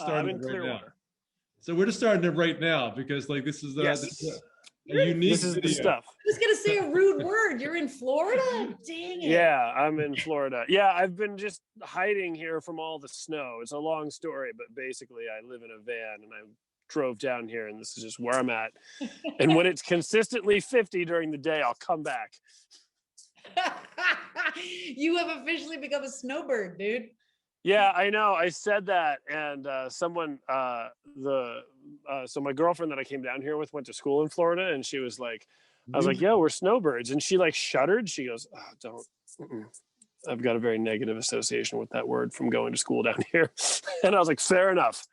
starting I'm in it right now. Clearwater. So we're just starting it right now because like this is Yes. this is a unique This is the video. stuff. I was gonna say a rude word. You're in Florida? Dang it. Yeah, I'm in Florida. Yeah, I've been just hiding here from all the snow. It's a long story, but basically I live in a van and I drove down here and this is just where I'm at. And when it's consistently 50 during the day, I'll come back. You have officially become a snowbird, dude. Yeah, I know. I said that, and someone, so my girlfriend that I came down here with went to school in Florida, and she was like, I was like, "Yeah, we're snowbirds," and she like shuddered. She goes, "Oh, don't." I've got a very negative association with that word from going to school down here, and I was like, "Fair enough."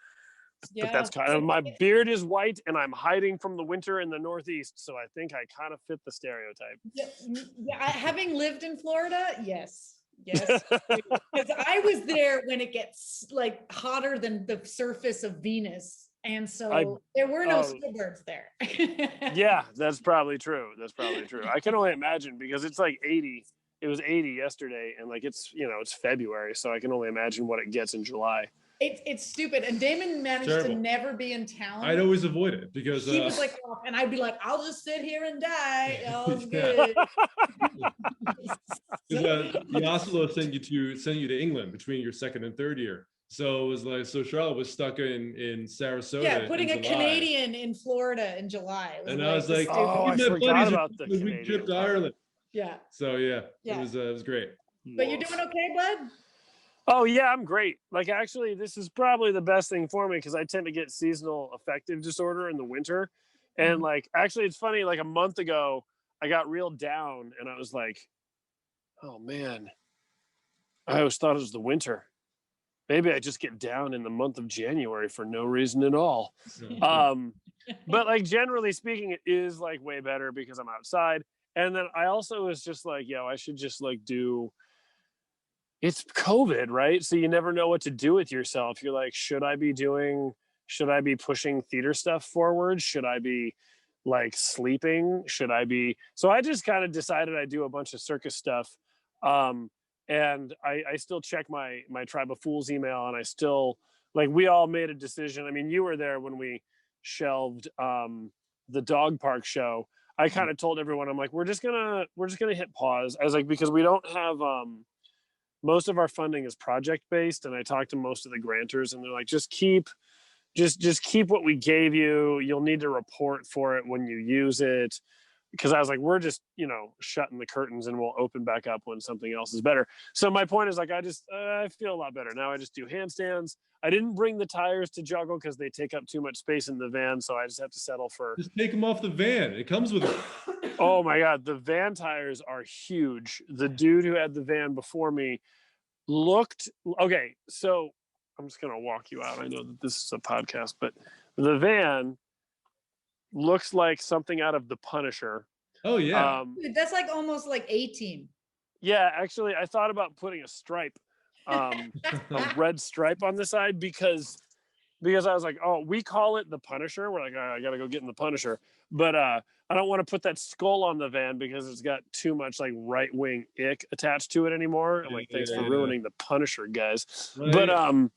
Yeah. But that's kind of, my beard is white, and I'm hiding from the winter in the Northeast, so I think I kind of fit the stereotype. Yeah, having lived in Florida, yes. Yes, because I was there when it gets like hotter than the surface of Venus, and so there were no snowbirds there. Yeah, that's probably true. That's probably true. I can only imagine because it's like 80. It was 80 yesterday, and like it's it's February, so I can only imagine what it gets in July. It's stupid, and Damon managed to never be in town. I'd always avoid it because he was like, and I'd be like, "I'll just sit here and die. All's good." The Oslo sent you to England between your second and third year. So it was like, so Charlotte was stuck in Sarasota. Yeah, putting a Canadian in Florida in July. And I was like, oh, I forgot about the Canadian trip to Ireland. Yeah. So yeah, it was great. But you're doing okay, bud? Oh yeah, I'm great. Like actually, this is probably the best thing for me because I tend to get seasonal affective disorder in the winter. And like, actually, it's funny. Like a month ago, I got real down, and I was like, "Oh man, I always thought it was the winter. Maybe I just get down in the month of January for no reason at all." But like generally speaking, it is like way better because I'm outside. And then I also was just like, I should just like do. It's COVID, right? So you never know what to do with yourself. You're like, should I be pushing theater stuff forward? Should I be like sleeping? So I just kind of decided I'd do a bunch of circus stuff. And I still check my Tribe of Fools email, and I still like, we all made a decision. I mean, you were there when we shelved the dog park show. I kind of told everyone, I'm like, we're just gonna hit pause. I was like, because we don't have most of our funding is project based, and I talked to most of the grantors, and they're like, just keep what we gave you. You'll need to report for it when you use it. Because I was like, we're just, shutting the curtains, and we'll open back up when something else is better. So my point is like, I feel a lot better now. I just do handstands. I didn't bring the tires to juggle because they take up too much space in the van. So I just have to settle for. Just take them off the van. It comes with it. Oh my God. The van tires are huge. The dude who had the van before me okay. So I'm just going to walk you out. I know that this is a podcast, but the van looks like something out of The Punisher. Oh yeah. Dude, that's like almost like A-Team. Yeah, actually, I thought about putting a stripe, a red stripe on the side because I was like, oh, we call it The Punisher. We're like, I got to go get in The Punisher. But I don't want to put that skull on the van because it's got too much like right-wing ick attached to it anymore. I'm like, thanks for ruining The Punisher, guys. Right. But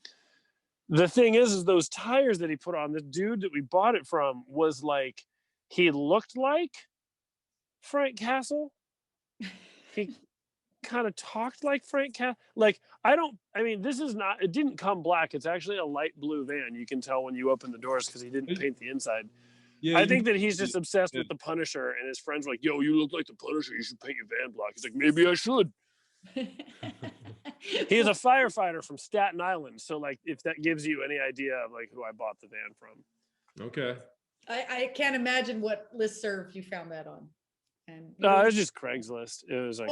the thing is those tires that he put on, the dude that we bought it from was like, he looked like Frank Castle. He kind of talked like Frank Castle. Like, it didn't come black. It's actually a light blue van. You can tell when you open the doors because he didn't paint the inside. Yeah, I think that he's just obsessed with The Punisher, and his friends were like, yo, you look like The Punisher. You should paint your van black. He's like, maybe I should. He is a firefighter from Staten Island. So like, if that gives you any idea of like who I bought the van from. Okay. I can't imagine what listserv you found that on. And no, it was just Craigslist. It was like,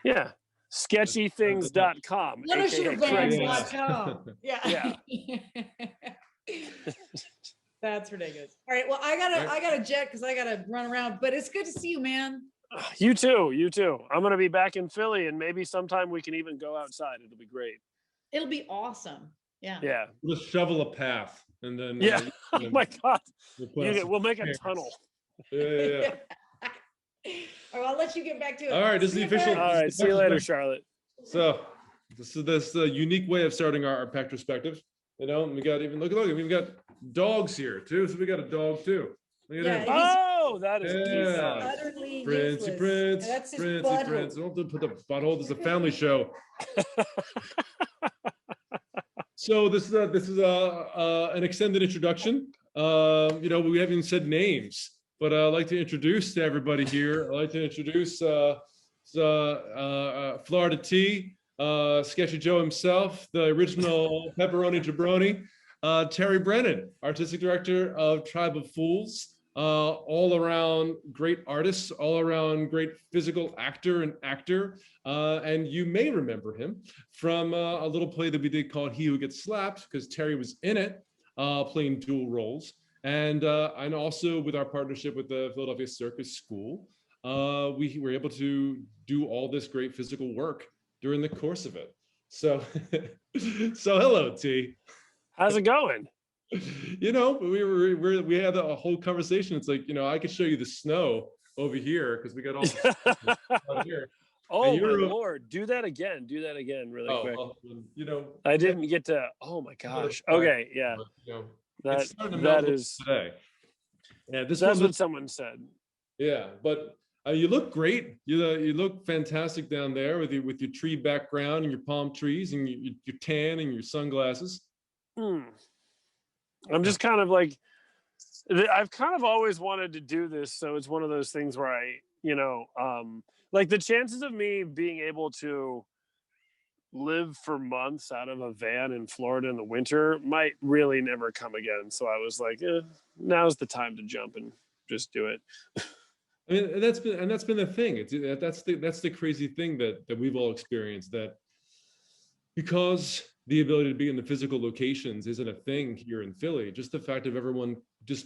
yeah. Sketchythings.com. Punishyourvans.com. Yeah. That's ridiculous. All right. Well, I gotta jet because I gotta run around, but it's good to see you, man. You too. I'm going to be back in Philly, and maybe sometime we can even go outside. It'll be great. It'll be awesome. Yeah. Yeah. We'll just shovel a path, and then oh my God, we'll make a tunnel. Yeah. All right, I'll let you get back to it. All right, this is the official. All right, see you later, Charlotte. So, This is this unique way of starting our PACtrospective. You know, and we got even look, we've got dogs here too. So we got a dog too. Look at him. Oh, that is Yeah. Utterly Princey useless. Prince, That's his Princey butthole. Prince. Don't put the butthole. This is a family show. So this is an extended introduction. You know, we haven't even said names, but I'd like to introduce to everybody here. I'd like to introduce Florida T, Sketchy Joe himself, the original Pepperoni Jabroni, Terry Brennan, artistic director of Tribe of Fools. All around great artist, all around great physical actor and actor. And you may remember him from a little play that we did called He Who Gets Slapped, because Terry was in it, playing dual roles. And also with our partnership with the Philadelphia Circus School, we were able to do all this great physical work during the course of it. So, so hello, T. How's it going? You know, we had a whole conversation. It's like, you know, I could show you the snow over here because we got all the out here. Oh my Lord, do that again really quick. Well, you know, I didn't get to, oh my gosh. Okay, yeah. You know, that is today. Yeah, that's what someone said. Yeah, but you look great. You look fantastic down there with your tree background and your palm trees and your tan and your sunglasses. I'm just kind of like, I've kind of always wanted to do this. So it's one of those things where I, you know, like the chances of me being able to live for months out of a van in Florida in the winter might really never come again. So I was like, now's the time to jump and just do it. I mean, that's been the thing. That's the crazy thing that we've all experienced, that because the ability to be in the physical locations isn't a thing here in Philly. Just the fact of everyone just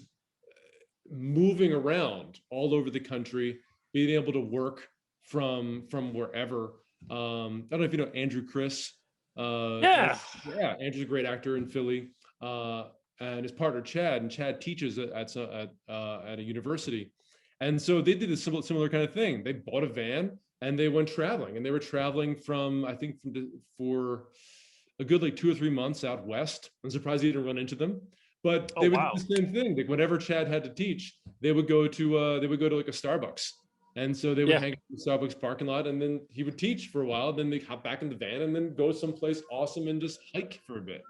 moving around all over the country, being able to work from wherever. I don't know if you know Andrew Chris. Yeah, Andrew's a great actor in Philly, and his partner Chad. And Chad teaches at a university, and so they did a similar kind of thing. They bought a van and they went traveling, and they were traveling for a good like 2 or 3 months out west. I'm surprised you didn't run into them, but they would do the same thing. Like whenever Chad had to teach, they would go to like a Starbucks, and so they would hang out in the Starbucks parking lot, and then he would teach for a while. Then they hop back in the van and then go someplace awesome and just hike for a bit.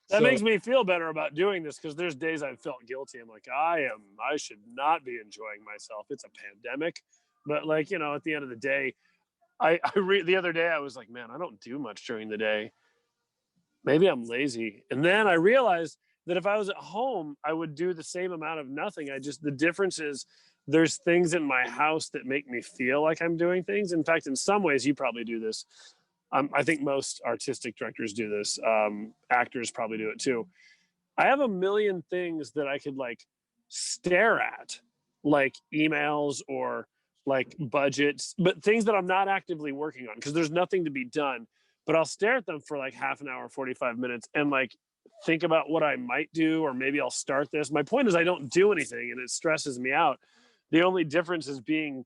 That makes me feel better about doing this, because there's days I've felt guilty. I'm like, I should not be enjoying myself. It's a pandemic, but like, you know, at the end of the day, the other day I was like, man, I don't do much during the day. Maybe I'm lazy. And then I realized that if I was at home, I would do the same amount of nothing. The difference is there's things in my house that make me feel like I'm doing things. In fact, in some ways, you probably do this. I think most artistic directors do this. Actors probably do it too. I have a million things that I could like stare at, like emails or like budgets, but things that I'm not actively working on because there's nothing to be done. But I'll stare at them for like half an hour, 45 minutes, and like think about what I might do, or maybe I'll start this. My point is I don't do anything, and it stresses me out. The only difference is being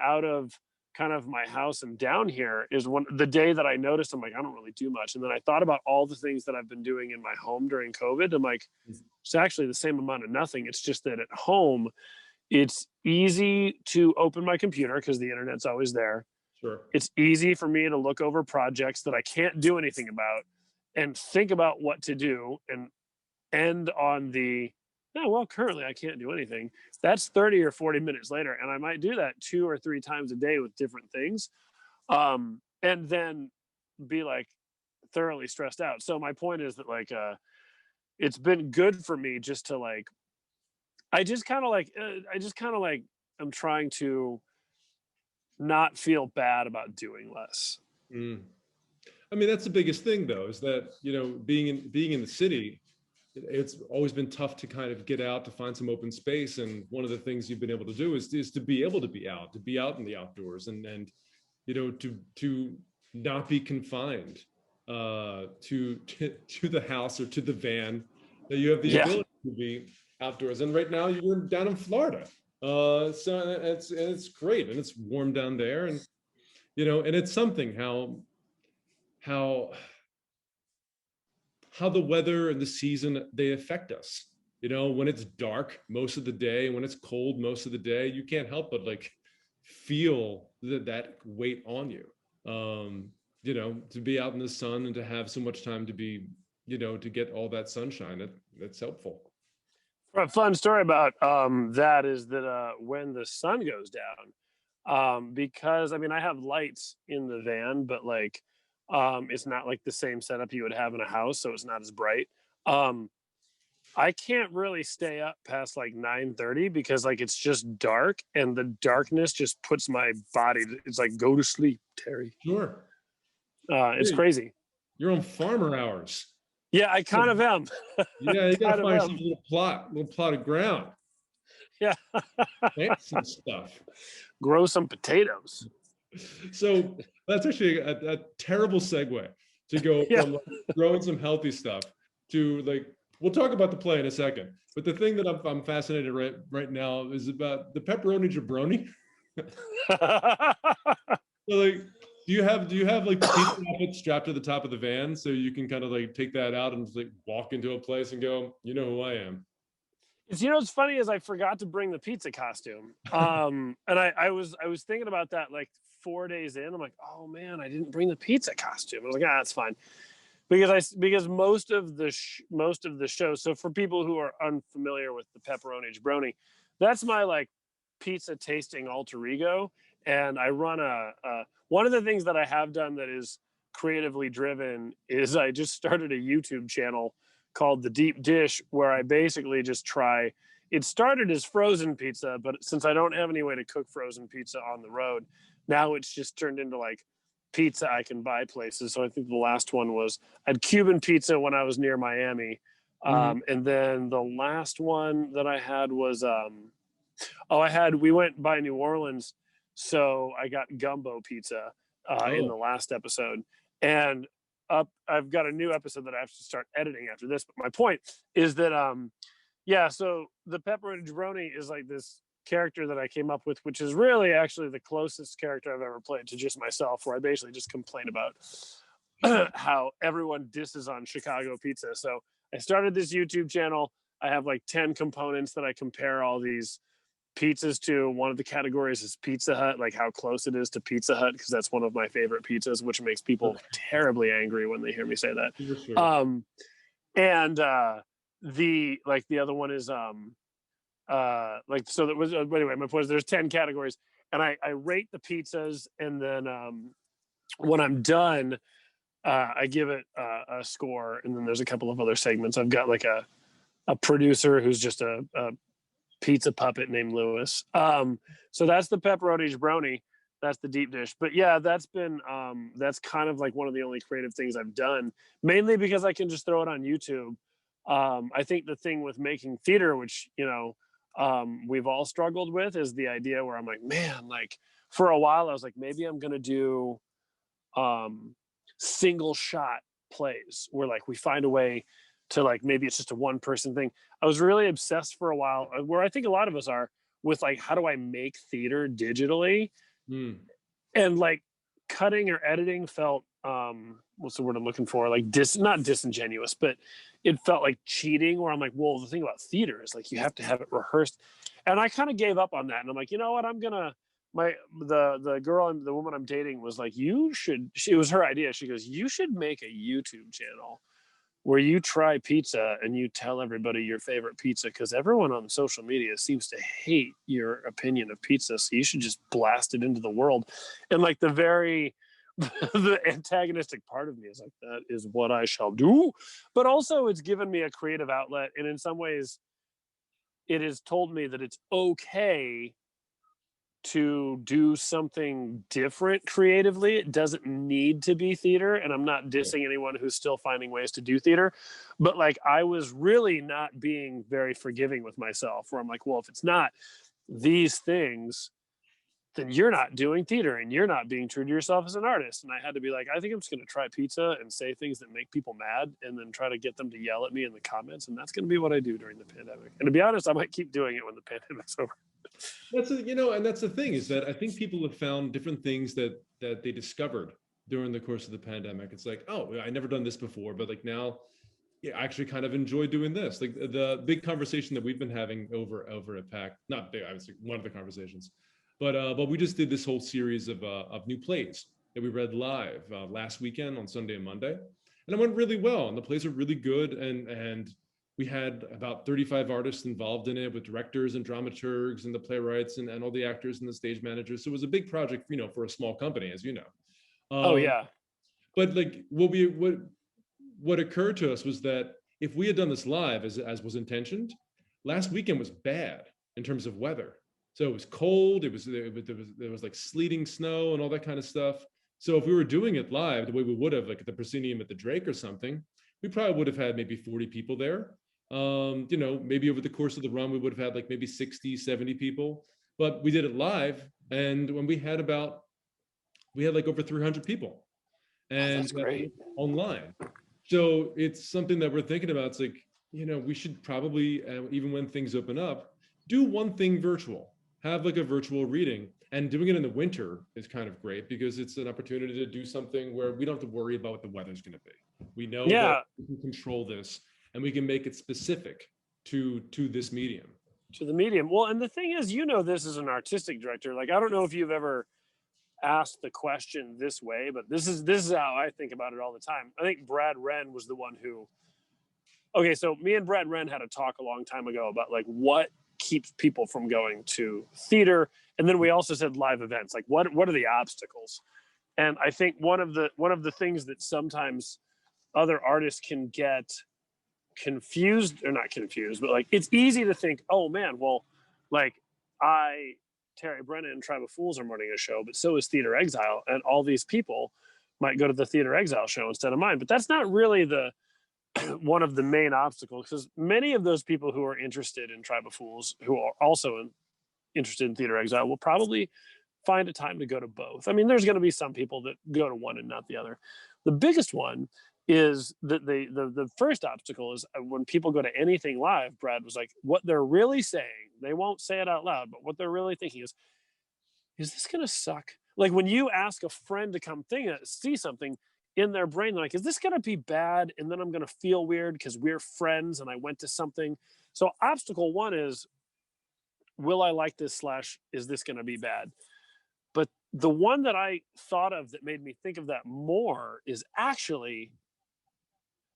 out of kind of my house and down here is the day that I noticed, I'm like, I don't really do much. And then I thought about all the things that I've been doing in my home during COVID. I'm like, it's actually the same amount of nothing. It's just that at home, it's easy to open my computer because the internet's always there. Sure. It's easy for me to look over projects that I can't do anything about and think about what to do and end on currently I can't do anything. That's 30 or 40 minutes later. And I might do that 2 or 3 times a day with different things. And then be like thoroughly stressed out. So my point is that like, it's been good for me just to like, I'm trying to not feel bad about doing less. I mean, that's the biggest thing though, is that, you know, being in the city, it's always been tough to kind of get out, to find some open space. And one of the things you've been able to do is to be able to be out in the outdoors and you know, to not be confined to the house or to the van, that you have the ability to be outdoors. And right now you're down in Florida. So it's great, and it's warm down there, and you know, and it's something how how the weather and the season, they affect us. You know, when it's dark most of the day, when it's cold most of the day, you can't help but like feel that weight on you. You know, to be out in the sun and to have so much time to be, you know, to get all that sunshine, that's helpful. A fun story about that is that when the sun goes down, because I mean I have lights in the van, but like it's not like the same setup you would have in a house, so it's not as bright. I can't really stay up past like 9:30 because like it's just dark, and the darkness just puts my body. It's like go to sleep, Terry. Sure. It's crazy. You're on farmer hours. Yeah, I kind of am. Yeah, you gotta find some little plot of ground. Yeah. Plant some stuff. Grow some potatoes. So that's actually a terrible segue to go from like, growing some healthy stuff to like, we'll talk about the play in a second. But the thing that I'm fascinated right now is about the Pepperoni Jabroni. So like, do you have like the pizza outfit strapped to the top of the van so you can kind of like take that out and just like walk into a place and go, you know who I am? You know what's funny is I forgot to bring the pizza costume. And I was thinking about that like 4 days in. I'm like, oh man, I didn't bring the pizza costume. I was like, that's fine. Because most of the show. So for people who are unfamiliar with the Pepperoni Jabroni, that's my like pizza tasting alter ego. And I run one of the things that I have done that is creatively driven is I just started a YouTube channel called The Deep Dish, where I basically just try. It started as frozen pizza, but since I don't have any way to cook frozen pizza on the road, now it's just turned into like pizza I can buy places. So I think the last one was I had Cuban pizza when I was near Miami. And then the last one that I had was we went by New Orleans, so I got gumbo pizza in the last episode. And I've got a new episode that I have to start editing after this. But my point is that so the Pepperoni Jabroni is like this character that I came up with, which is really actually the closest character I've ever played to just myself, where I basically just complain about how everyone disses on Chicago pizza. So I started this YouTube channel. I have like 10 components that I compare all these pizzas to. One of the categories is Pizza Hut, like how close it is to Pizza Hut, because that's one of my favorite pizzas, which makes people terribly angry when they hear me say that. Sure. And the other one is so that was anyway, my point is there's 10 categories, and I rate the pizzas, and then when I'm done, I give it a score, and then there's a couple of other segments. I've got like a producer who's just a pizza puppet named Lewis. So that's the Pepperoni Jabroni. That's the deep dish. But yeah, that's been that's kind of like one of the only creative things I've done, mainly because I can just throw it on YouTube. I think the thing with making theater, which we've all struggled with, is the idea where I'm like, man, like for a while I was like, maybe I'm gonna do single shot plays where like we find a way to like, maybe it's just a one person thing. I was really obsessed for a while, where I think a lot of us are, with like, how do I make theater digitally? And like cutting or editing felt what's the word I'm looking for, like not disingenuous, but it felt like cheating, where I'm like, well, the thing about theater is like you have to have it rehearsed. And I kind of gave up on that, and I'm like, you know what, I'm gonna the girl and the woman I'm dating was like, it was her idea. She goes, you should make a YouTube channel where you try pizza and you tell everybody your favorite pizza, because everyone on social media seems to hate your opinion of pizza. So you should just blast it into the world. And like the antagonistic part of me is like, that is what I shall do. But also it's given me a creative outlet. And in some ways it has told me that it's okay to do something different creatively. It doesn't need to be theater, and I'm not dissing anyone who's still finding ways to do theater, but like I was really not being very forgiving with myself, where I'm like, well, if it's not these things, then you're not doing theater and you're not being true to yourself as an artist. And I had to be like, I think I'm just going to try pizza and say things that make people mad, and then try to get them to yell at me in the comments. And that's going to be what I do during the pandemic. And to be honest, I might keep doing it when the pandemic's over. And that's the thing, is that I think people have found different things that they discovered during the course of the pandemic. It's like, oh, I never done this before, but like now, yeah, I actually kind of enjoy doing this. Like the big conversation that we've been having over at PAC, not big, obviously one of the conversations, but we just did this whole series of new plays that we read live last weekend on Sunday and Monday, and it went really well. And the plays are really good, and we had about 35 artists involved in it, with directors and dramaturgs and the playwrights and all the actors and the stage managers. So it was a big project, for a small company, as you know. Oh yeah. But like what occurred to us was that if we had done this live as was intentioned, last weekend was bad in terms of weather. So it was cold. There was like sleeting snow and all that kind of stuff. So if we were doing it live the way we would have, like at the proscenium at the Drake or something, we probably would have had maybe 40 people there. Maybe over the course of the run, we would have had like maybe 60, 70 people. But we did it live, and when we had like over 300 people, and that's great. online. So it's something that we're thinking about. It's like, we should probably, even when things open up, do one thing virtual, have like a virtual reading. And doing it in the winter is kind of great because it's an opportunity to do something where we don't have to worry about what the weather's going to be. We know that we can control this, and we can make it specific to this medium. To the medium. Well, and the thing is, this as an artistic director, like, I don't know if you've ever asked the question this way, but this is how I think about it all the time. I think Brad Wren was the one who, okay, so me and Brad Wren had a talk a long time ago about like what keeps people from going to theater. And then we also said live events, like what are the obstacles? And I think one of the things that sometimes other artists can get confused, or not confused, but like it's easy to think, oh man, well, like Terry Brennan and Tribe of Fools are running a show, but so is Theater Exile, and all these people might go to the Theater Exile show instead of mine. But that's not really the one of the main obstacles, because many of those people who are interested in Tribe of Fools, who are also interested in Theater Exile, will probably find a time to go to both. I mean, there's going to be some people that go to one and not the other. The biggest one is that the first obstacle is when people go to anything live. Brad was like, what they're really saying, they won't say it out loud, but what they're really thinking is this going to suck? Like when you ask a friend to come see something, in their brain, they're like, is this going to be bad? And then I'm going to feel weird because we're friends and I went to something. So obstacle one is, will I like this / is this going to be bad? But the one that I thought of that made me think of that more is actually,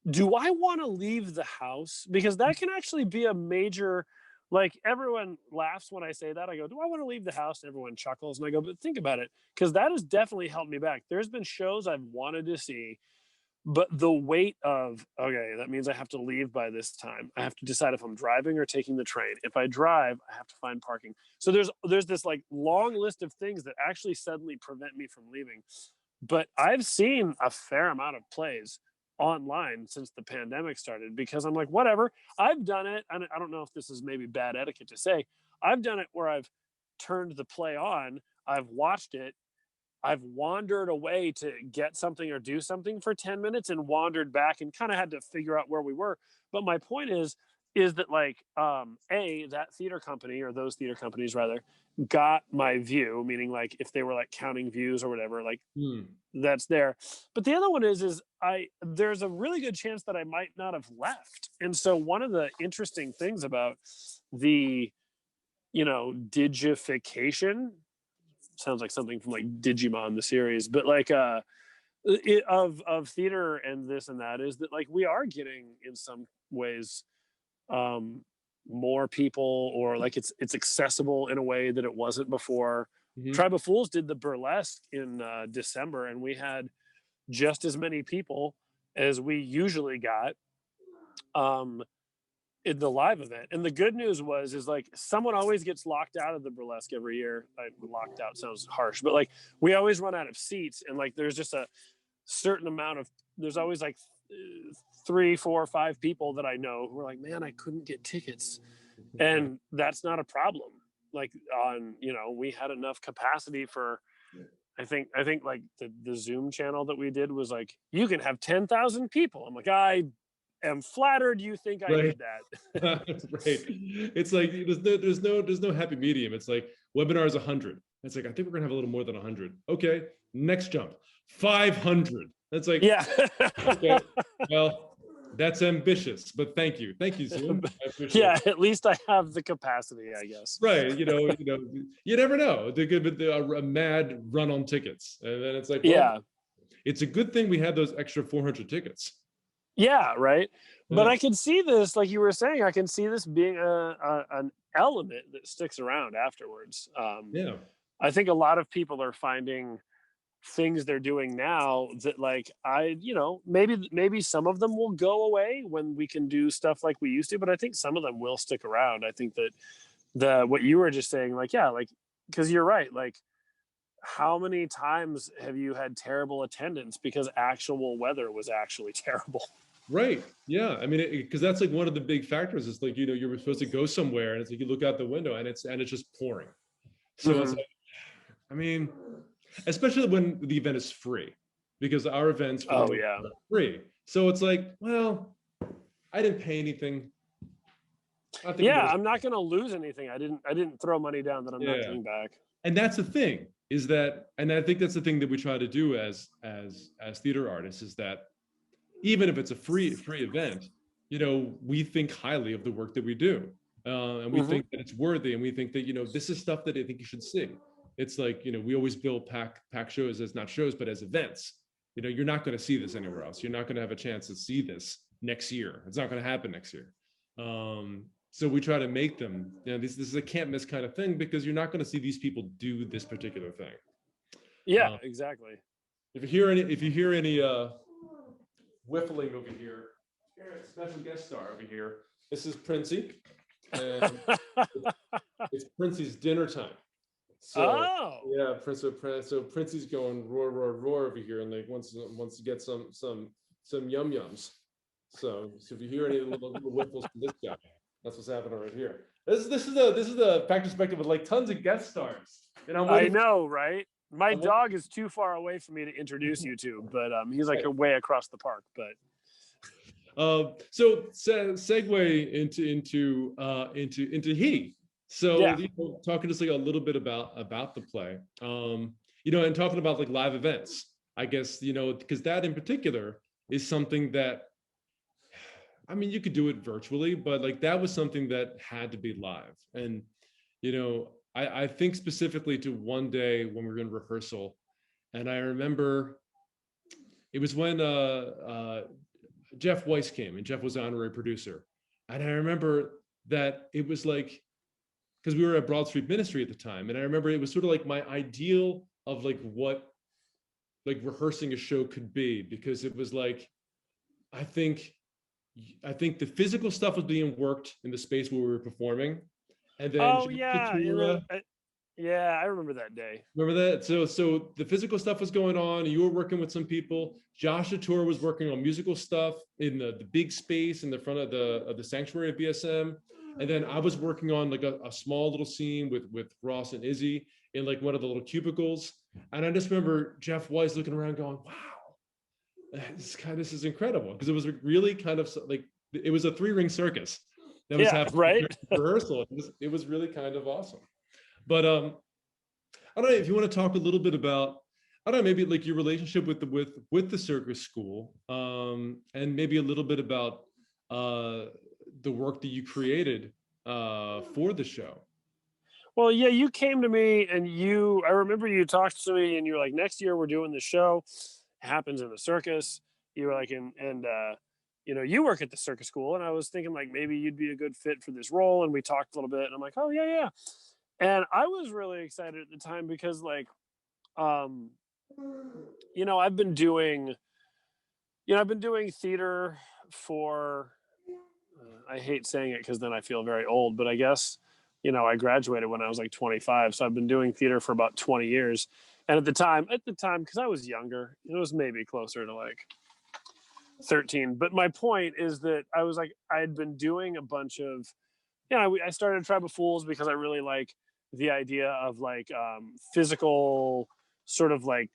do I want to leave the house? Because that can actually be a major, like everyone laughs when I say that. I go, do I want to leave the house? And everyone chuckles. And I go, but think about it, because that has definitely held me back. There's been shows I've wanted to see, but the weight of, okay, that means I have to leave by this time. I have to decide if I'm driving or taking the train. If I drive, I have to find parking. So there's this like long list of things that actually suddenly prevent me from leaving. But I've seen a fair amount of plays online since the pandemic started, because I'm like, whatever, I've done it. And I don't know if this is maybe bad etiquette to say, I've done it where I've turned the play on, I've watched it, I've wandered away to get something or do something for 10 minutes and wandered back and kind of had to figure out where we were. But my point is that like, that theater company, or those theater companies rather, got my view, meaning like if they were like counting views or whatever, like that's there. But the other one is there's a really good chance that I might not have left. And so one of the interesting things about the, digification, sounds like something from like Digimon, the series, but like of theater and this and that, is that like we are getting in some ways more people, or like it's accessible in a way that it wasn't before. Tribe of Fools did the burlesque in December, and we had just as many people as we usually got in the live event. And the good news is like someone always gets locked out of the burlesque every year. Locked out sounds harsh, but like we always run out of seats, and like there's just a certain amount of, there's always like 3, 4, 5 people that I know who are like, man, I couldn't get tickets. And that's not a problem. Like we had enough capacity for, I think like the Zoom channel that we did was like, you can have 10,000 people. I'm like, I am flattered you think I did that. Right. It's like there's no happy medium. It's like webinar is 100. It's like, I think we're gonna have a little more than 100. Okay, next jump. 500. That's like, Yeah. okay, well, that's ambitious, but thank you, Zoom. I appreciate Yeah, it. at least I have the capacity, I guess. Right, you never know. There could be a mad run on tickets, and then it's like, well, Yeah. it's a good thing we had those extra 400 tickets. Yeah, right. But Yeah. I can see this, like you were saying, I can see this being an element that sticks around afterwards. Yeah. I think a lot of people are finding things they're doing now that, like, maybe some of them will go away when we can do stuff like we used to, but I think some of them will stick around. I think that what you were just saying, like, yeah, like, because you're right, like, how many times have you had terrible attendance because actual weather was actually terrible? Right. Yeah. I mean, because that's like one of the big factors. It's like, you're supposed to go somewhere, and it's like you look out the window and it's just pouring. So it's like, I mean, especially when the event is free, because our events are free. So it's like, well, I didn't pay anything. I'm not going to lose anything. I didn't throw money down that I'm not getting back. And that's the thing, is that, and I think that's the thing that we try to do as theater artists, is that even if it's a free event, we think highly of the work that we do, and we think that it's worthy, and we think that this is stuff that I think you should see. It's like, we always build pack shows as not shows, but as events. You're not going to see this anywhere else. You're not going to have a chance to see this next year. It's not going to happen next year. So we try to make them, this is a can't miss kind of thing, because you're not going to see these people do this particular thing. Yeah, exactly. If you hear any whiffling over here, special guest star over here. This is Princey, and it's Princey's dinner time. So yeah, so Princey's going roar, roar, roar over here, and like wants to get some yum yums. So if you hear any little whiffles from this guy, that's what's happening right here. This is the PACtrospective with like tons of guest stars. And I know, right? My dog is too far away for me to introduce you to, but he's like way across the park. But so segue into he. So talking just like a little bit about the play, and talking about like live events, I guess, because that in particular is something that, I mean, you could do it virtually, but like that was something that had to be live. And I think specifically to one day when we were in rehearsal, and I remember it was when Jeff Weiss came, and Jeff was the honorary producer. And I remember that it was like, because we were at Broad Street Ministry at the time, and I remember it was sort of like my ideal of like what like rehearsing a show could be, because it was like, I think the physical stuff was being worked in the space where we were performing. And then I remember that day. Remember that? So the physical stuff was going on. You were working with some people. Josh Latour was working on musical stuff in the big space in the front of the sanctuary of BSM. And then I was working on like a small little scene with Ross and Izzy in like one of the little cubicles. And I just remember Jeff Weiss looking around going, wow, this is incredible. Because it was really kind of like, it was a 3-ring circus that was happening right? rehearsal. It was really kind of awesome. But I don't know if you want to talk a little bit about, I don't know, maybe like your relationship with the circus school, and maybe a little bit about the work that you created for the show. Well, yeah, you came to me and I remember you talked to me and you were like, next year we're doing the show. It happens in the circus. You were like, you work at the circus school. And I was thinking like, maybe you'd be a good fit for this role. And we talked a little bit and I'm like, oh yeah. And I was really excited at the time because like, I've been doing theater for, I hate saying it because then I feel very old, but I guess, I graduated when I was like 25. So I've been doing theater for about 20 years. And at the time, because I was younger, it was maybe closer to like 13. But my point is that I was like, I had been doing a bunch of, I started Tribe of Fools because I really like the idea of like physical sort of like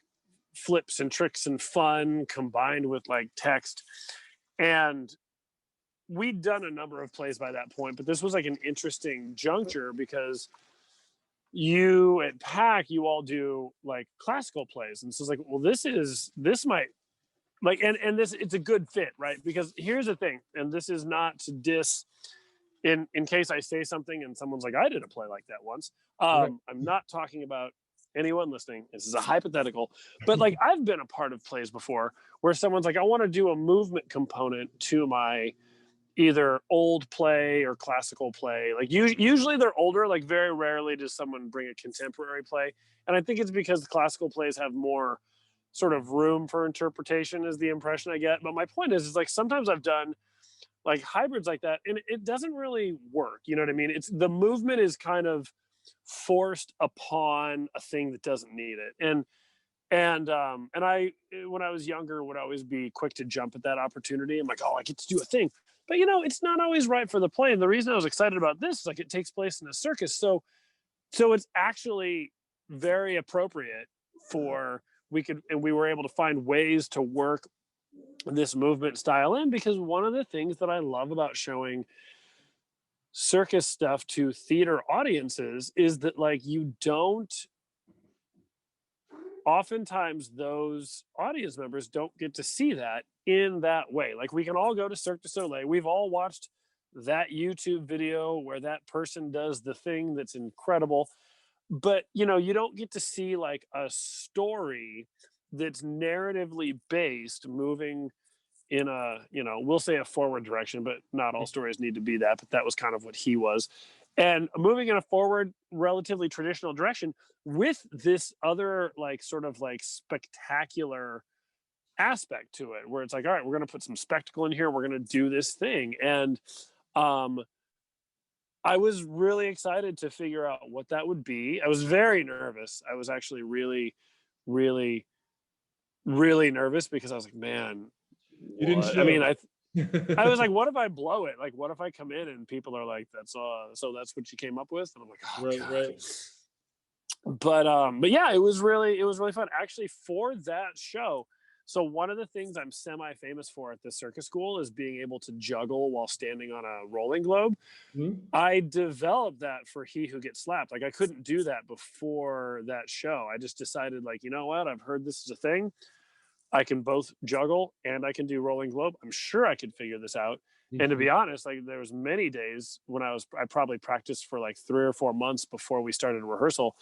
flips and tricks and fun combined with like text. And we'd done a number of plays by that point, but this was like an interesting juncture because you at PAC, you all do like classical plays. And so it's like, well, this might like, and this, it's a good fit, right? Because here's the thing, and this is not to diss in case I say something and someone's like, I did a play like that once. I'm not talking about anyone listening. This is a hypothetical, but like I've been a part of plays before where someone's like, I want to do a movement component to my either old play or classical play. Like usually they're older, like very rarely does someone bring a contemporary play. And I think it's because the classical plays have more sort of room for interpretation is the impression I get. But my point is like sometimes I've done like hybrids like that and it doesn't really work. You know what I mean? It's the movement is kind of forced upon a thing that doesn't need it. And I, when I was younger, would always be quick to jump at that opportunity. I'm like, oh, I get to do a thing. But you know, it's not always right for the play. And the reason I was excited about this is like it takes place in a circus. So it's actually very appropriate for we were able to find ways to work this movement style in, because one of the things that I love about showing circus stuff to theater audiences is that like you don't oftentimes those audience members don't get to see that in that way. Like we can all go to Cirque du Soleil. We've all watched that YouTube video where that person does the thing that's incredible. But, you know, you don't get to see like a story that's narratively based moving in a, you know, we'll say a forward direction, but not all stories need to be that. But that was kind of what he was. And moving in a forward, relatively traditional direction with this other like sort of like spectacular aspect to it, where it's like, all right, we're going to put some spectacle in here. We're going to do this thing. And I was really excited to figure out what that would be. I was very nervous. I was actually really, really, really nervous because I was like, man, You didn't show. I mean, I was like, what if I blow it? Like, what if I come in and people are like, so that's what you came up with? And I'm like, oh, right, God. right. But yeah, it was really fun actually for that show. So one of the things I'm semi-famous for at this circus school is being able to juggle while standing on a rolling globe. Mm-hmm. I developed that for He Who Gets Slapped. Like I couldn't do that before that show. I just decided like, you know what? I've heard this is a thing. I can both juggle and I can do rolling globe. I'm sure I could figure this out. Mm-hmm. And to be honest, like there was many days when I probably practiced for like 3 or 4 months before we started rehearsal.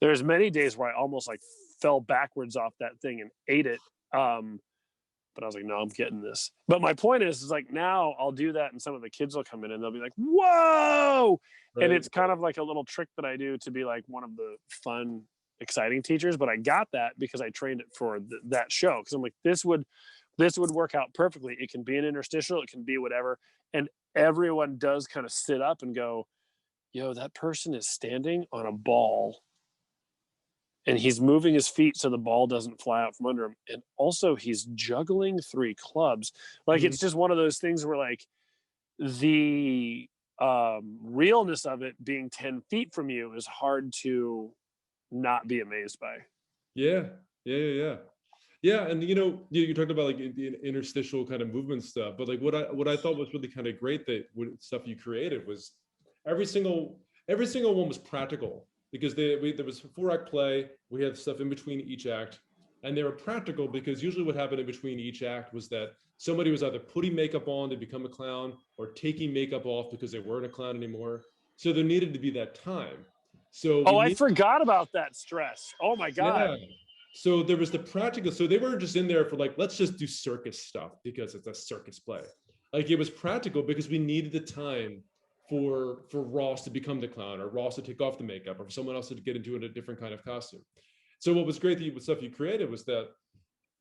There's many days where I almost like fell backwards off that thing and ate it. But I was like, no, I'm getting this. But my point is like now I'll do that and some of the kids will come in and they'll be like, whoa. Right. And it's kind of like a little trick that I do to be like one of the fun, exciting teachers. But I got that because I trained it for that show. Because I'm like, this would work out perfectly. It can be an interstitial. It can be whatever. And everyone does kind of sit up and go, yo, that person is standing on a ball. And he's moving his feet so the ball doesn't fly out from under him. And also he's juggling 3 clubs. Like, mm-hmm. It's just one of those things where like the realness of it being 10 feet from you is hard to not be amazed by. Yeah. And you know, you talked about like the interstitial kind of movement stuff, but like what I thought was really kind of great that stuff you created was every single one was practical. Because there was a 4-act play, we had stuff in between each act, and they were practical because usually what happened in between each act was that somebody was either putting makeup on to become a clown or taking makeup off because they weren't a clown anymore. So there needed to be that time. So I forgot about that stress. Oh my God. Yeah. So there was the practical. So they weren't just in there for like, let's just do circus stuff because it's a circus play. Like it was practical because we needed the time for Ross to become the clown or Ross to take off the makeup or for someone else to get into a different kind of costume. So what was great with stuff you created was that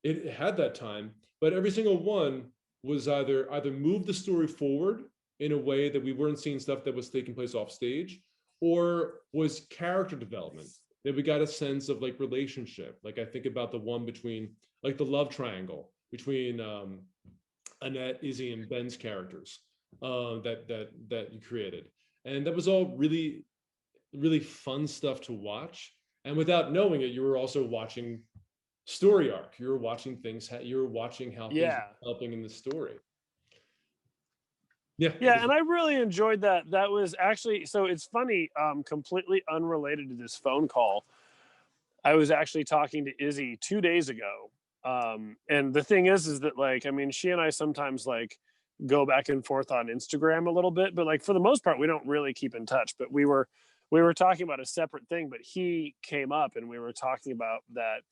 it had that time, but every single one was either move the story forward in a way that we weren't seeing stuff that was taking place off stage, or was character development that we got a sense of like relationship. Like I think about the one between like the love triangle between Annette, Izzy, and Ben's characters. That you created, and that was all really, really fun stuff to watch. And without knowing it, you were also watching story arc. You were watching things. You were watching how things were developing in the story. Yeah, and I really enjoyed that. That was actually, so it's funny, completely unrelated to this phone call. I was actually talking to Izzy 2 days ago. And the thing is that like, I mean, she and I sometimes like go back and forth on Instagram a little bit, but like for the most part, we don't really keep in touch. But we were talking about a separate thing, but he came up and we were talking about that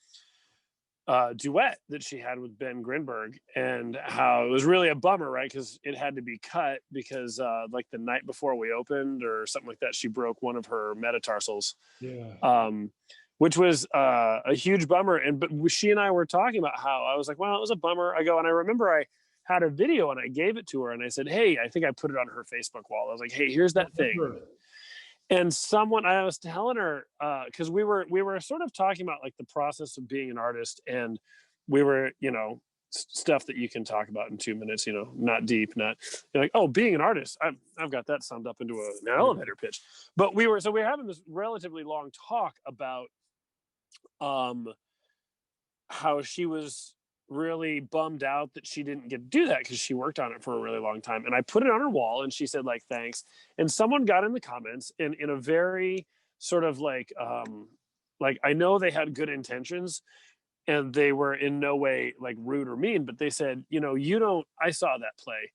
duet that she had with Ben Grinberg and how it was really a bummer, right? Because it had to be cut because like the night before we opened or something like that, she broke one of her metatarsals. Yeah. Which was a huge bummer. And but she and I were talking about how I was like, well, it was a bummer. I go, and I remember I had a video and I gave it to her and I said, hey, I think I put it on her Facebook wall. I was like, hey, here's that thing. And I was telling her, because we were sort of talking about like the process of being an artist, and we were, stuff that you can talk about in 2 minutes, not deep, not you're like, oh, being an artist, I've got that summed up into an elevator pitch. But we were having this relatively long talk about how she was really bummed out that she didn't get to do that because she worked on it for a really long time. And I put it on her wall and she said like, thanks. And someone got in the comments in a very sort of like I know they had good intentions and they were in no way like rude or mean, but they said, I saw that play.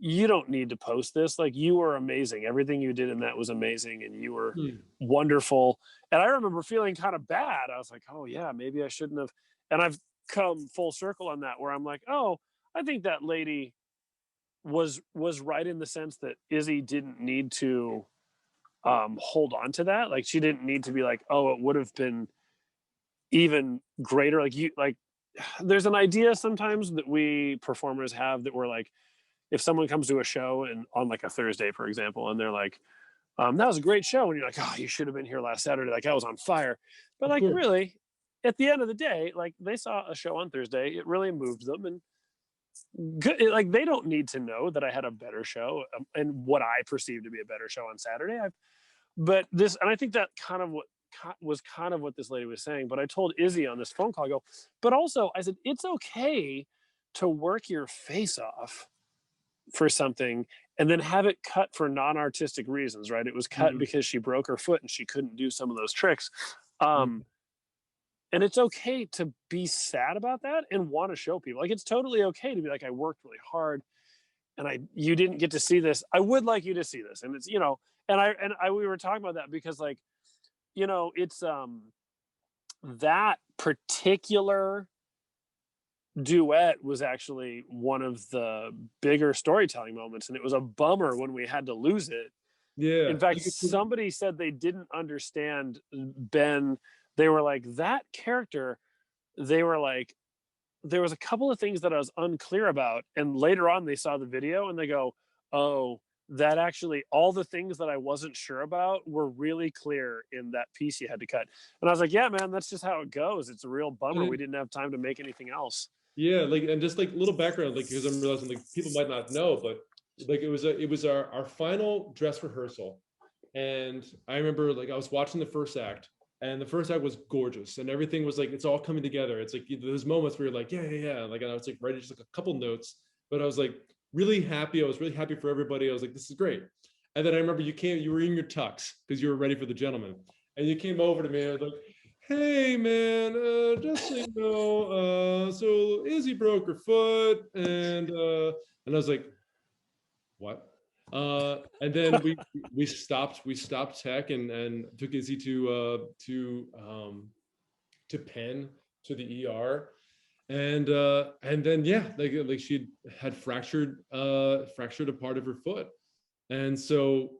You don't need to post this. Like, you were amazing. Everything you did in that was amazing. And you were wonderful. And I remember feeling kind of bad. I was like, oh yeah, maybe I shouldn't have. And I've come full circle on that where I'm like, oh, I think that lady was right in the sense that Izzy didn't need to hold on to that. Like, she didn't need to be like, oh, it would have been even greater. Like there's an idea sometimes that we performers have that we're like, if someone comes to a show and on like a Thursday, for example, and they're like, that was a great show. And you're like, oh, you should have been here last Saturday. Like, I was on fire. But like, really, at the end of the day, like, they saw a show on Thursday. It really moved them. And good, like, they don't need to know that I had a better show and what I perceive to be a better show on Saturday. And I think that was kind of what this lady was saying. But I told Izzy on this phone call, I go, but also I said, it's okay to work your face off for something and then have it cut for non-artistic reasons, right? It was cut because she broke her foot and she couldn't do some of those tricks. And it's okay to be sad about that and want to show people. Like, it's totally okay to be like, I worked really hard and you didn't get to see this. I would like you to see this. And it's, we were talking about that because like, it's that particular duet was actually one of the bigger storytelling moments, and it was a bummer when we had to lose it. Yeah. In fact, somebody said they didn't understand Ben. They were like, that character, they were like, there was a couple of things that I was unclear about, and later on they saw the video and they go, oh, that actually all the things that I wasn't sure about were really clear in that piece you had to cut. And I was like, yeah, man, that's just how it goes. It's a real bummer we didn't have time to make anything else. Yeah, like, and just like little background, like, because I'm realizing like people might not know, but like it was our final dress rehearsal, and I remember like I was watching the first act, and the first act was gorgeous, and everything was like, it's all coming together. It's like those moments where you're like, yeah, like, and I was like writing just like a couple notes, but I was like really happy. I was really happy for everybody. I was like, this is great. And then I remember you were in your tux because you were ready for the gentleman, and you came over to me and I was like, hey man, just so you know, so Izzy broke her foot, and I was like, what? And then we stopped tech and took Izzy to Penn, to the ER, and then yeah, like she had fractured a part of her foot, and so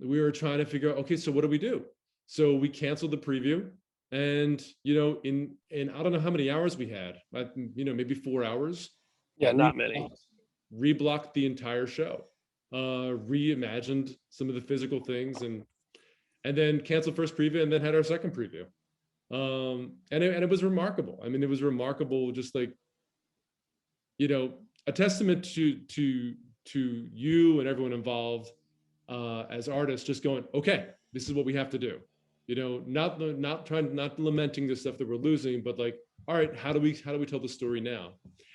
we were trying to figure out, okay, so what do we do? So we canceled the preview. And, in I don't know how many hours we had, maybe 4 hours. Yeah, not many. Reblocked the entire show, reimagined some of the physical things, and then canceled first preview, and then had our second preview. And it was remarkable. I mean, it was remarkable, just like, a testament to you and everyone involved as artists, just going, okay, this is what we have to do. Not lamenting the stuff that we're losing, but like, all right, how do we tell the story now?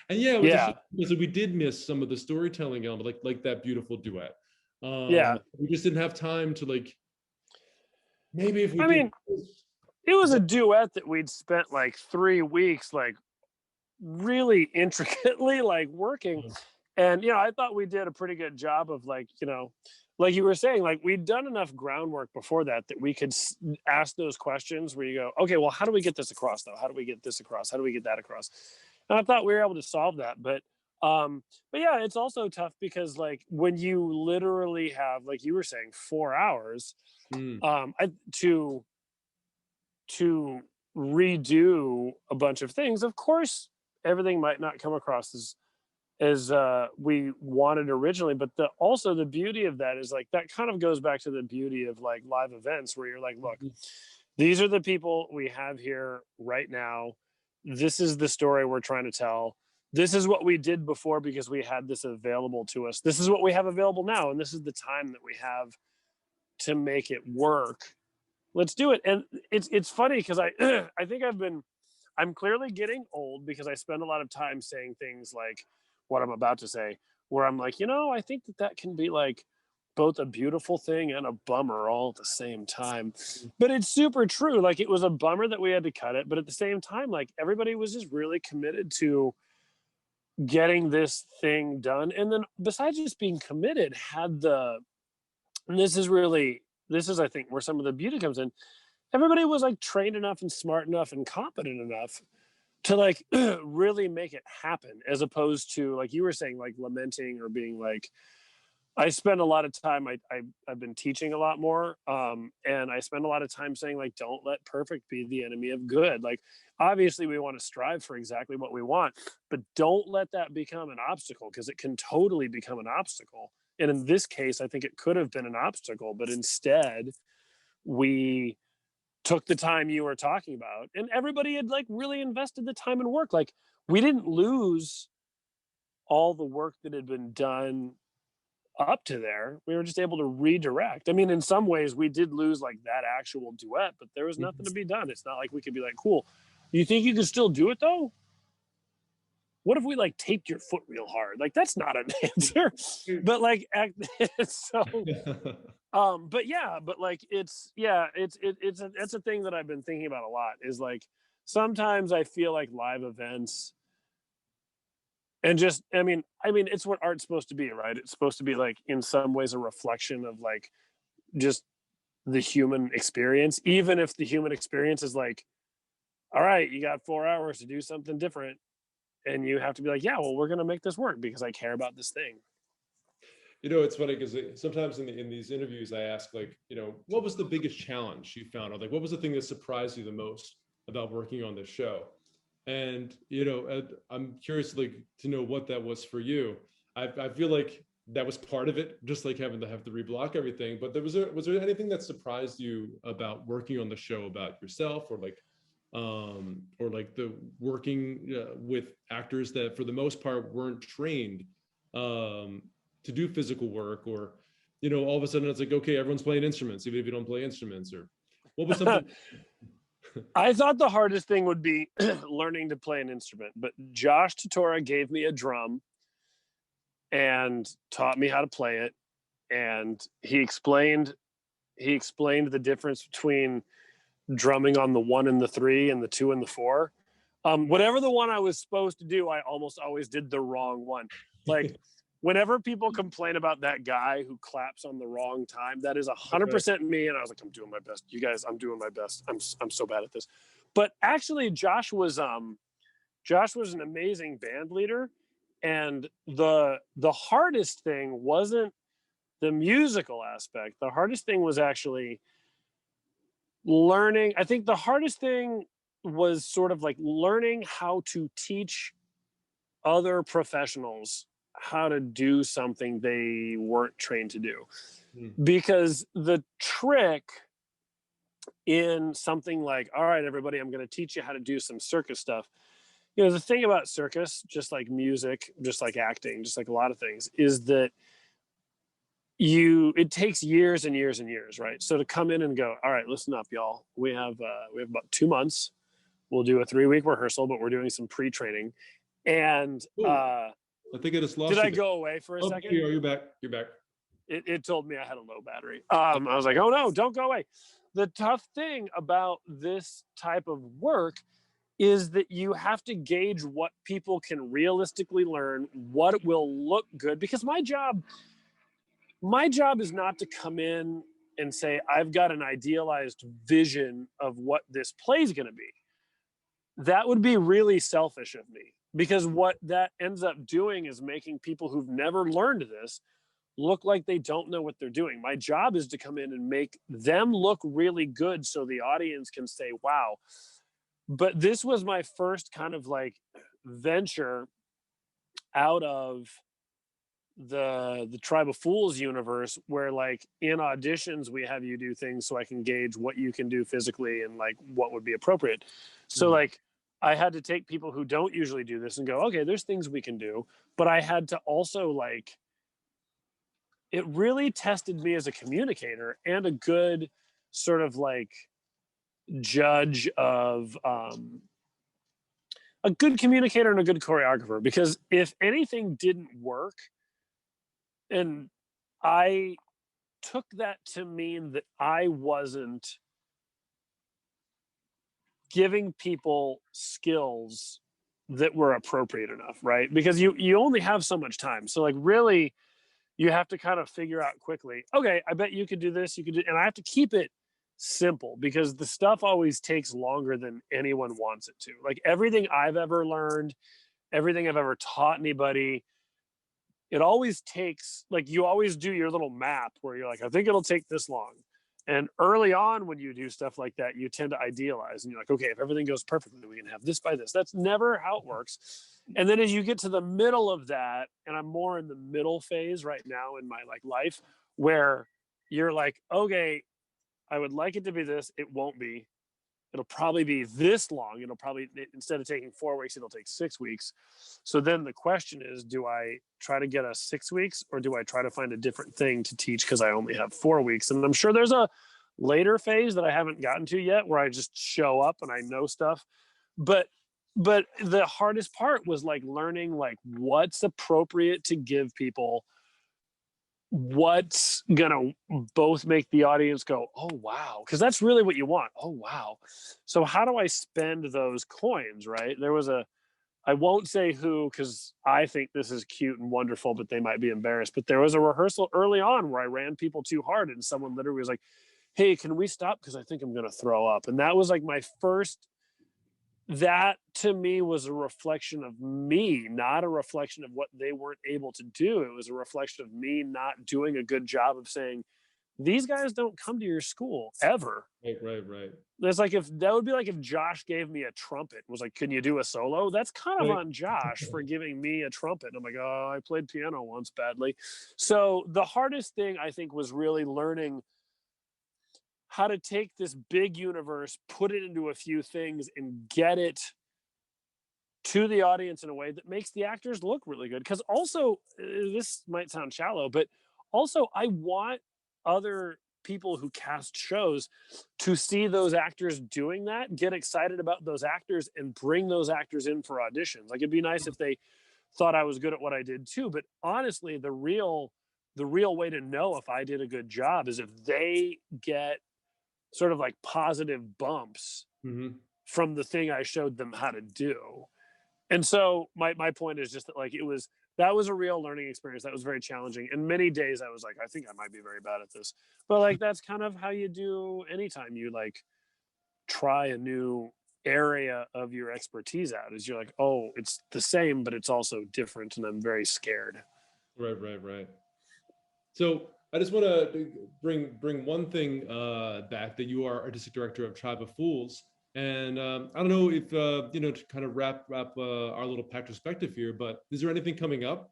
And yeah, it was a Yeah. shame because we did miss some of the storytelling element, like that beautiful duet. Yeah. We just didn't have time to like. Maybe if we I did. mean, it was a duet that we'd spent like 3 weeks, like really intricately, like working. And, you know, I thought we did a pretty good job of like, you know, like you were saying, like we'd done enough groundwork before that we could ask those questions where you go, okay, well, how do we get this across though? How do we get this across? How do we get that across? And I thought we were able to solve that. But yeah, it's also tough because like when you literally have, like you were saying, 4 hours to redo a bunch of things, of course, everything might not come across as we wanted originally, but also the beauty of that is like that kind of goes back to the beauty of like live events where you're like, look, these are the people we have here right now. This is the story we're trying to tell. This is what we did before because we had this available to us. This is what we have available now, and this is the time that we have to make it work. Let's do it. And it's funny because I I think I'm clearly getting old because I spend a lot of time saying things like what I'm about to say, where I'm like, you know, I think that can be like both a beautiful thing and a bummer all at the same time. But it's super true. Like it was a bummer that we had to cut it, but at the same time, like everybody was just really committed to getting this thing done. And then besides just being committed, and this is I think where some of the beauty comes in. Everybody was like trained enough and smart enough and competent enough to like really make it happen, as opposed to like you were saying, like lamenting or being like, I spend a lot of time, I've been teaching a lot more, and I spend a lot of time saying like, don't let perfect be the enemy of good. Like obviously we want to strive for exactly what we want, but don't let that become an obstacle, because it can totally become an obstacle. And in this case, I think it could have been an obstacle, but instead we took the time you were talking about, and everybody had like really invested the time and work. Like we didn't lose all the work that had been done up to there. We were just able to redirect. I mean, in some ways we did lose like that actual duet, but there was nothing to be done. It's not like we could be like, cool, you think you can still do it though? What if we like taped your foot real hard? Like that's not an answer. But like so but yeah, but like it's a thing that I've been thinking about a lot, is like sometimes I feel like live events, and just I mean it's what art's supposed to be, right? It's supposed to be like in some ways a reflection of like just the human experience, even if the human experience is like, all right, you got 4 hours to do something different, and you have to be like, yeah, well, we're gonna make this work because I care about this thing. You know, it's funny because sometimes in these interviews, I ask like, you know, what was the biggest challenge you found? Or like, what was the thing that surprised you the most about working on this show? And, you know, I'm curious like to know what that was for you. I feel like that was part of it, just like having to have to reblock everything. But was there anything that surprised you about working on the show about yourself, or like the working with actors that for the most part weren't trained to do physical work, or you know, all of a sudden it's like, okay, everyone's playing instruments even if you don't play instruments? Or what was something I thought the hardest thing would be learning to play an instrument, but Josh Tatora gave me a drum and taught me how to play it, and he explained the difference between drumming on the 1 and the 3 and the 2 and the 4. Whatever the one I was supposed to do, I almost always did the wrong one. Like whenever people complain about that guy who claps on the wrong time, that is 100% me. And I was like, I'm doing my best, you guys. I'm doing my best. I'm so bad at this. But actually, Josh was an amazing band leader, and the hardest thing wasn't the musical aspect. The hardest thing was actually learning. I think the hardest thing was sort of like learning how to teach other professionals how to do something they weren't trained to do. Because the trick in something like, all right, everybody, I'm going to teach you how to do some circus stuff. You know, the thing about circus, just like music, just like acting, just like a lot of things, is that it takes years and years and years, right? So to come in and go, all right, listen up, y'all. We have about 2 months. We'll do a 3-week rehearsal, but we're doing some pre-training. And Ooh, I think I just lost did you I there. go away for a Oh, second? you're back. You're back. It told me I had a low battery. I was like, oh no, don't go away. The tough thing about this type of work is that you have to gauge what people can realistically learn, what will look good. Because my job is not to come in and say, I've got an idealized vision of what this play is going to be. That would be really selfish of me, because what that ends up doing is making people who've never learned this look like they don't know what they're doing. My job is to come in and make them look really good so the audience can say, wow. But this was my first kind of like venture out of the Tribe of Fools universe, where like in auditions we have you do things so I can gauge what you can do physically and like what would be appropriate. So like I had to take people who don't usually do this and go, okay, there's things we can do. But I had to also like, it really tested me as a communicator and a good sort of like judge of a good communicator and a good choreographer. Because if anything didn't work, and I took that to mean that I wasn't giving people skills that were appropriate enough, right? Because you only have so much time. So like really you have to kind of figure out quickly, okay, I bet you could do this, you could do, and I have to keep it simple because the stuff always takes longer than anyone wants it to. Like everything I've ever learned, everything I've ever taught anybody, it always takes, like you always do your little map where you're like, I think it'll take this long. And early on when you do stuff like that, you tend to idealize and you're like, okay, if everything goes perfectly, we can have this by this. That's never how it works. And then as you get to the middle of that, and I'm more in the middle phase right now in my like life, where you're like, okay, I would like it to be this, it won't be. It'll probably be this long. It'll probably, instead of taking 4 weeks, it'll take 6 weeks. So then the question is, do I try to get us 6 weeks or do I try to find a different thing to teach because I only have 4 weeks? And I'm sure there's a later phase that I haven't gotten to yet where I just show up and I know stuff. But the hardest part was like learning like what's appropriate to give people, what's gonna both make the audience go, oh wow, because that's really what you want. Oh wow. So how do I spend those coins, right? There was a, I won't say who because I think this is cute and wonderful, but they might be embarrassed. But there was a rehearsal early on where I ran people too hard and someone literally was like, hey, can we stop? Because I think I'm gonna throw up. And that was like my first, that to me was a reflection of me, not a reflection of what they weren't able to do. It was a reflection of me not doing a good job of saying, these guys don't come to your school ever. Right. That's like, if that would be like if Josh gave me a trumpet, was like, can you do a solo? That's kind of Right. on Josh for giving me a trumpet. And I'm like, oh, I played piano once badly. So the hardest thing I think was really learning how to take this big universe, put it into a few things, and get it to the audience in a way that makes the actors look really good. Because also, this might sound shallow, but also, I want other people who cast shows to see those actors doing that, get excited about those actors, and bring those actors in for auditions. Like, it'd be nice if they thought I was good at what I did too. But honestly, the real way to know if I did a good job is if they get sort of like positive bumps from the thing I showed them how to do. And so my point is just that like that was a real learning experience. That was very challenging. And many days I was like, I think I might be very bad at this. But like that's kind of how you do anytime you like try a new area of your expertise out, is you're like, oh, it's the same, but it's also different. And I'm very scared. Right. So I just want to bring one thing back, that you are artistic director of Tribe of Fools, and I don't know if to kind of wrap our little PACtrospective here, but is there anything coming up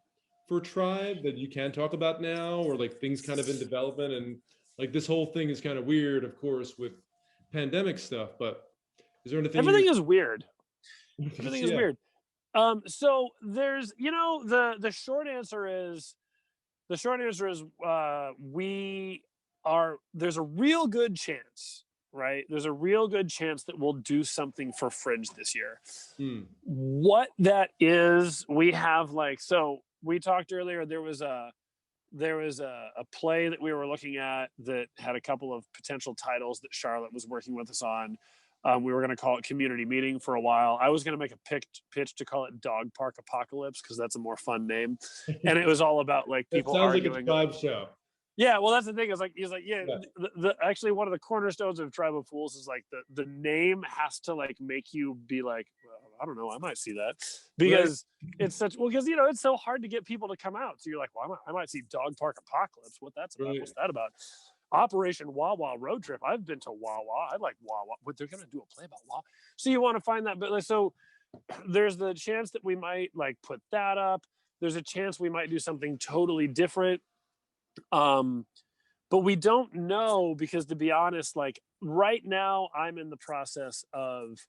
for Tribe that you can talk about now, or like things kind of in development? And like this whole thing is kind of weird, of course, with pandemic stuff, but is there anything? Everything is weird. Everything is Yeah. weird. So there's, the short answer is, there's a real good chance right? There's a real good chance that we'll do something for Fringe this year. Hmm. What that is, we have like, so we talked earlier, there was a play that we were looking at that had a couple of potential titles that Charlotte was working with us on. We were going to call it Community Meeting for a while. I was going to make a pitch to call it Dog Park Apocalypse because that's a more fun name. And it was all about like people It sounds arguing. like a tribe show. Yeah, well, that's the thing. He's like, yeah. The actually one of the cornerstones of Tribe of Fools is like the name has to like make you be like, well, I don't know, I might see that because it's such because it's so hard to get people to come out. So you're like, well, I might see Dog Park Apocalypse. What that's about? What's that about? Operation Wawa Road Trip. I've been to Wawa. I like Wawa. But they're gonna do a play about Wawa. So you want to find that, but like, so there's the chance that we might like put that up. There's a chance we might do something totally different. But we don't know because to be honest, like right now I'm in the process of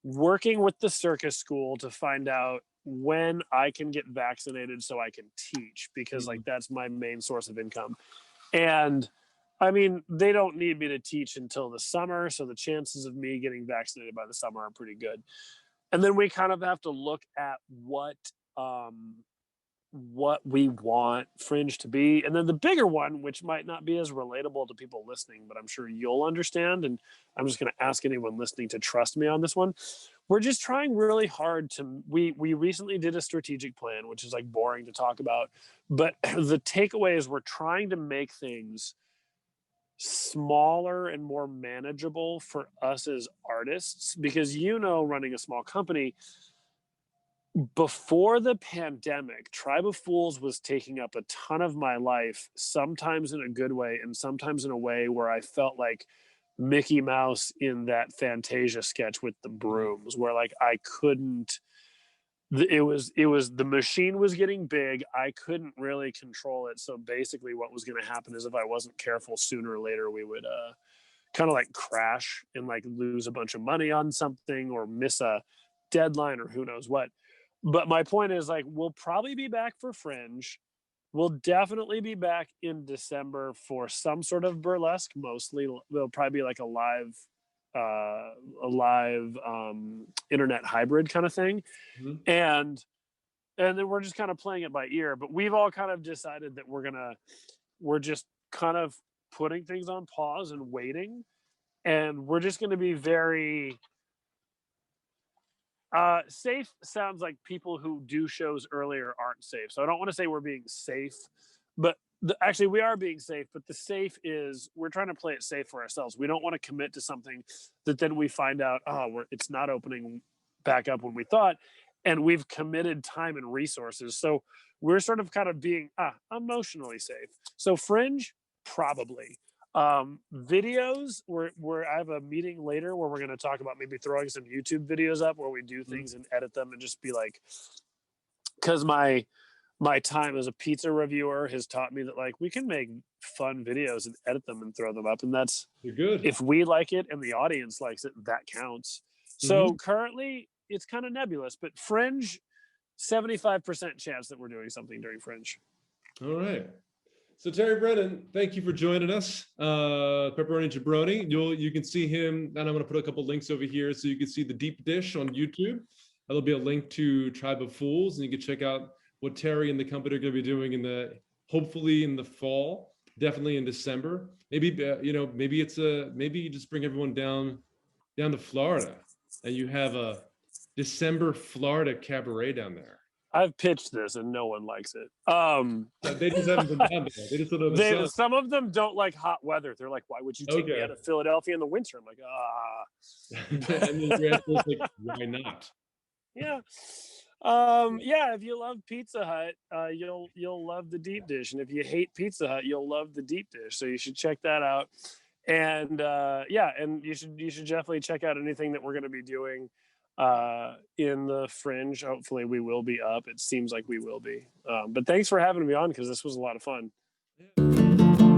working with the circus school to find out when I can get vaccinated so I can teach because like that's my main source of income. And I mean, they don't need me to teach until the summer. So the chances of me getting vaccinated by the summer are pretty good. And then we kind of have to look at what we want Fringe to be. And then the bigger one, which might not be as relatable to people listening, but I'm sure you'll understand. And I'm just going to ask anyone listening to trust me on this one. We're just trying really hard we recently did a strategic plan, which is like boring to talk about. But the takeaway is we're trying to make things smaller and more manageable for us as artists, because running a small company, before the pandemic, Tribe of Fools was taking up a ton of my life, sometimes in a good way and sometimes in a way where I felt like Mickey Mouse in that Fantasia sketch with the brooms, where like I couldn't, it was the machine was getting big. I couldn't really control it. So basically what was going to happen is if I wasn't careful, sooner or later we would kind of like crash and like lose a bunch of money on something or miss a deadline or who knows what. But my point is like, we'll probably be back for Fringe. We'll definitely be back in December for some sort of burlesque. Mostly it'll probably be like a live internet hybrid kind of thing. Mm-hmm. And then we're just kind of playing it by ear, but we've all kind of decided that we're just kind of putting things on pause and waiting. And we're just going to be very safe. Sounds like people who do shows earlier aren't safe. So I don't want to say we're being safe, but actually we are being safe, but the safe is we're trying to play it safe for ourselves. We don't want to commit to something that then we find out, it's not opening back up when we thought, and we've committed time and resources. So we're sort of kind of being emotionally safe. So Fringe, probably. Videos, where I have a meeting later where we're going to talk about maybe throwing some YouTube videos up where we do things and edit them and just be like, because my time as a pizza reviewer has taught me that like we can make fun videos and edit them and throw them up, and that's you're good. If we like it and the audience likes it, that counts. So currently it's kind of nebulous, but Fringe, 75% chance that we're doing something during Fringe. All right. So Terry Brennan, thank you for joining us. Pepperoni Jabroni, you can see him, and I'm going to put a couple links over here so you can see the deep dish on YouTube. There'll be a link to Tribe of Fools, and you can check out what Terry and the company are going to be doing hopefully in the fall, definitely in December. Maybe maybe you just bring everyone down to Florida, and you have a December Florida cabaret down there. I've pitched this and no one likes it. They just haven't been down there. They just some of them don't like hot weather. They're like, why would you take me out of Philadelphia in the winter? I'm like, And then your answer is like, why not? Yeah. If you love Pizza Hut, you'll love the deep dish. And if you hate Pizza Hut, you'll love the deep dish. So you should check that out. And and you should definitely check out anything that we're going to be doing in the Fringe. Hopefully we will be up. It seems like we will be. But thanks for having me on, because this was a lot of fun. Yeah.